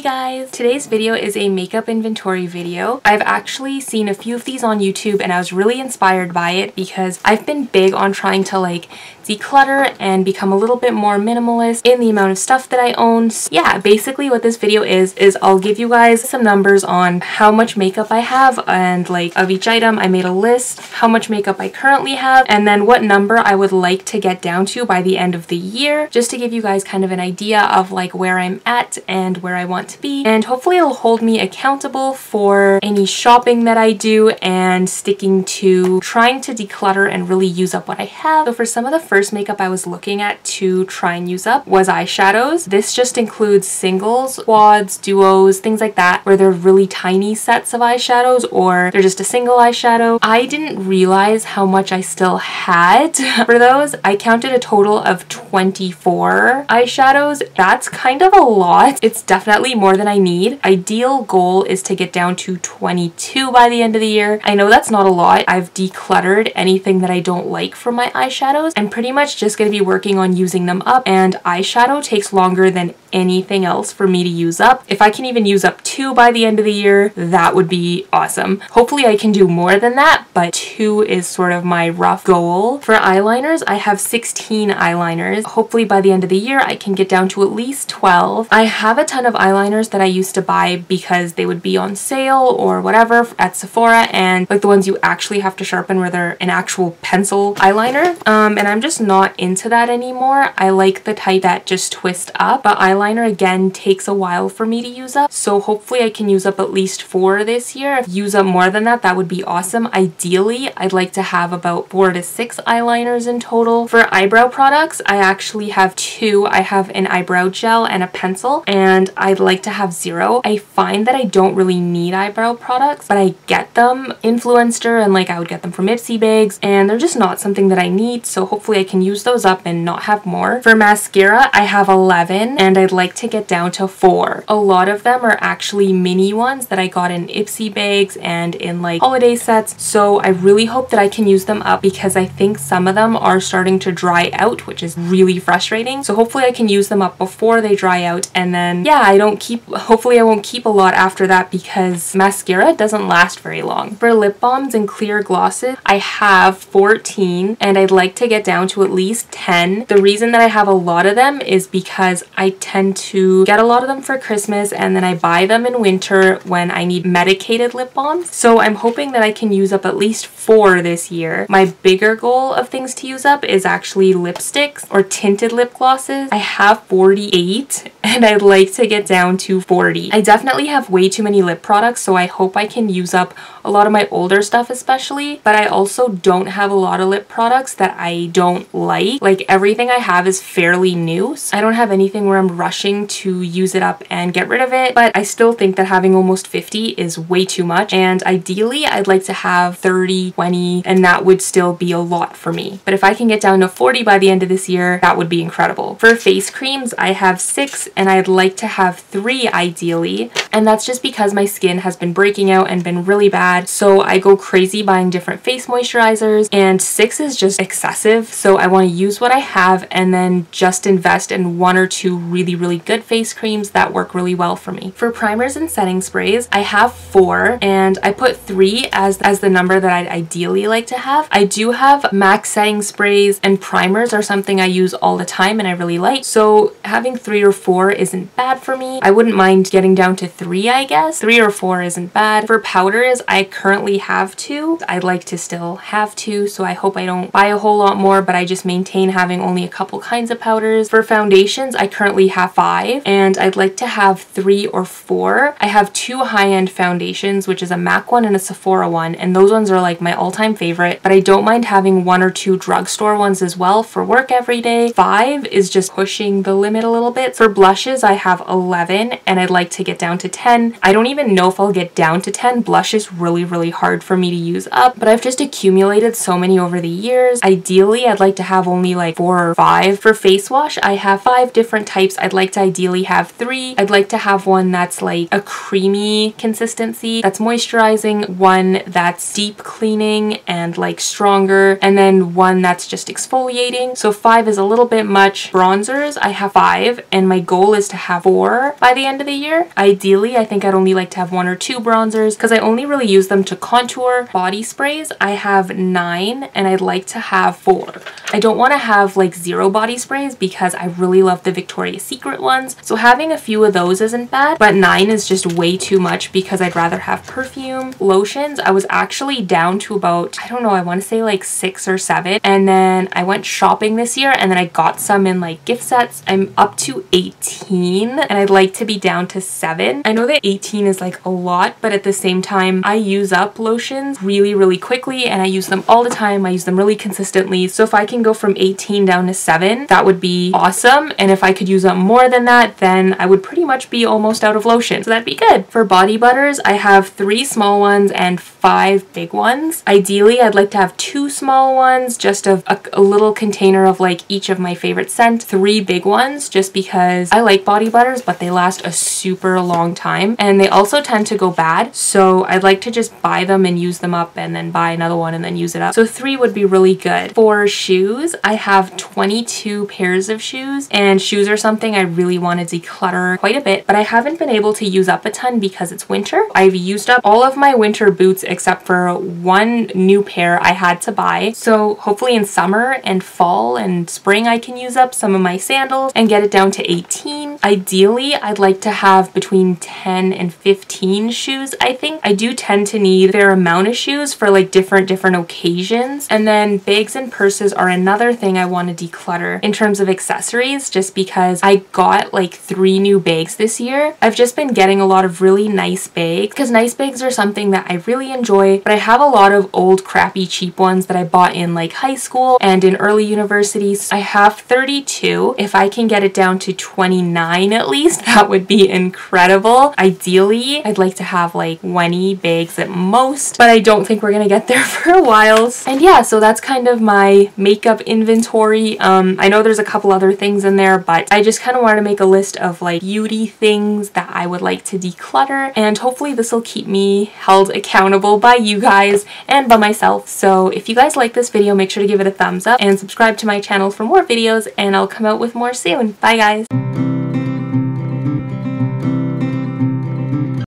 guys! Today's video is a makeup inventory video. I've actually seen a few of these on YouTube and I was really inspired by it because I've been big on trying to declutter and become a little bit more minimalist in the amount of stuff that I own. So yeah, basically what this video is I'll give you guys some numbers on how much makeup I have and of each item. I made a list, how much makeup I currently have, and then what number I would like to get down to by the end of the year, just to give you guys kind of an idea of where I'm at and where I want to be, and hopefully it'll hold me accountable for any shopping that I do and sticking to trying to declutter and really use up what I have. So for some of the first makeup I was looking at to try and use up was eyeshadows. This just includes singles, quads, duos, things like that, where they're really tiny sets of eyeshadows or they're just a single eyeshadow. I didn't realize how much I still had for those. I counted a total of 24 eyeshadows. That's kind of a lot. It's definitely more than I need. Ideal goal is to get down to 22 by the end of the year. I know that's not a lot. I've decluttered anything that I don't like from my eyeshadows. I'm pretty much just going to be working on using them up, and eyeshadow takes longer than anything else for me to use up. If I can even use up 2 by the end of the year, that would be awesome. Hopefully I can do more than that, but 2 is sort of my rough goal. For eyeliners, I have 16 eyeliners. Hopefully by the end of the year I can get down to at least 12. I have a ton of eyeliners that I used to buy because they would be on sale or whatever at Sephora, and the ones you actually have to sharpen where they're an actual pencil eyeliner. And I'm just not into that anymore. I like the type that just twist up, but eyeliner again takes a while for me to use up, so hopefully I can use up at least 4 this year. If use up more than that, that would be awesome. Ideally, I'd like to have about 4 to 6 eyeliners in total. For eyebrow products, I actually have 2. I have an eyebrow gel and a pencil, and I'd like to have 0. I find that I don't really need eyebrow products, but I get them Influenster, and I would get them from Ipsy bags, and they're just not something that I need, so hopefully I can use those up and not have more. For mascara, I have 11, and I'd like to get down to 4. A lot of them are actually mini ones that I got in Ipsy bags and in holiday sets, so I really hope that I can use them up because I think some of them are starting to dry out, which is really frustrating. So hopefully I can use them up before they dry out, and then yeah, hopefully I won't keep a lot after that because mascara doesn't last very long. For lip balms and clear glosses, I have 14 and I'd like to get down to at least 10. The reason that I have a lot of them is because I tend to get a lot of them for Christmas and then I buy them in winter when I need medicated lip balms. So I'm hoping that I can use up at least 4 this year. My bigger goal of things to use up is actually lipsticks or tinted lip glosses. I have 48 and I'd like to get down to 40. I definitely have way too many lip products, so I hope I can use up a lot of my older stuff especially, but I also don't have a lot of lip products that I don't like. Everything I have is fairly new, so I don't have anything where I'm rushing to use it up and get rid of it, but I still think that having almost 50 is way too much, and ideally I'd like to have 30, 20, and that would still be a lot for me. But if I can get down to 40 by the end of this year, that would be incredible. For face creams, I have 6 and I'd like to have 3 ideally, and that's just because my skin has been breaking out and been really bad, so I go crazy buying different face moisturizers, and 6 is just excessive, so I want to use what I have and then just invest in 1 or 2 really good face creams that work really well for me. For primers and setting sprays, I have 4 and I put 3 as the number that I'd ideally like to have. I do have MAC setting sprays, and primers are something I use all the time and I really like, so having 3 or 4 isn't bad for me. I wouldn't mind getting down to 3, I guess. 3 or 4 isn't bad. For powders, I currently have 2. I'd like to still have 2, so I hope I don't buy a whole lot more, but I just maintain having only a couple kinds of powders. For foundations, I currently have 5 and I'd like to have 3 or 4. I have 2 high-end foundations, which is a MAC one and a Sephora one, and those ones are my all-time favorite, but I don't mind having 1 or 2 drugstore ones as well for work every day. 5 is just pushing the limit a little bit. For blushes, I have 11 and I'd like to get down to 10. I don't even know if I'll get down to 10. Blush is really hard for me to use up, but I've just accumulated so many over the years. Ideally, I'd like to have only like 4 or 5. For face wash, I have 5 different types. I'd like to ideally have 3. I'd like to have one that's like a creamy consistency, that's moisturizing, one that's deep cleaning and like stronger, and then one that's just exfoliating. So 5 is a little bit much. Bronzers, I have 5, and my goal is to have 4 by the end of the year. Ideally, I think I'd only like to have 1 or 2 bronzers because I only really use them to contour. Body sprays, I have 9, and I'd like to have 4. I don't want to have like 0 body sprays because I really love the Victoria's Secret ones. So having a few of those isn't bad, but 9 is just way too much because I'd rather have perfume. Lotions, I was actually down to about, I don't know, I want to say like 6 or 7. And then I went shopping this year and then I got some in like gift sets. I'm up to 18 and I'd like to be down to 7. I know that 18 is like a lot, but at the same time, I use up lotions really quickly and I use them all the time. I use them really consistently. So if I can go from 18 down to 7, that would be awesome. And if I could use up more than that, then I would pretty much be almost out of lotion. So that'd be good. For body butters, I have 3 small ones and 5 big ones. Ideally, I'd like to have 2 small ones, just of a little container of like each of my favorite scent, 3 big ones, just because I like body butters, but they last a super long time and they also tend to go bad. So I'd like to just buy them and use them up and then buy another one and then use it up. So 3 would be really good. For shoes, I have 22 pairs of shoes, and shoes are something I really want to declutter quite a bit, but I haven't been able to use up a ton because it's winter. I've used up all of my winter boots except for 1 new pair I had to buy. So hopefully in summer and fall and spring I can use up some of my sandals and get it down to 18. Ideally, I'd like to have between 10 and 15 shoes. I think I do tend to need a fair amount of shoes for like different occasions. And then bags and purses are another thing I want to declutter in terms of accessories, just because I got like 3 new bags this year. I've just been getting a lot of really nice bags because nice bags are something that I really enjoy, but I have a lot of old crappy cheap ones that I bought in like high school and in early university. I have 32. If I can get it down to 29 at least, that would be incredible. Ideally, I'd like to have like 20 bags at most, but I don't think we're gonna get there for a while. And yeah, so that's kind of my makeup inventory. I know there's a couple other things in there, but I just kind of want to make a list of like beauty things that I would like to declutter, and hopefully this will keep me held accountable by you guys and by myself. So if you guys like this video, make sure to give it a thumbs up and subscribe to my channel for more videos, and I'll come out with more soon. Bye guys!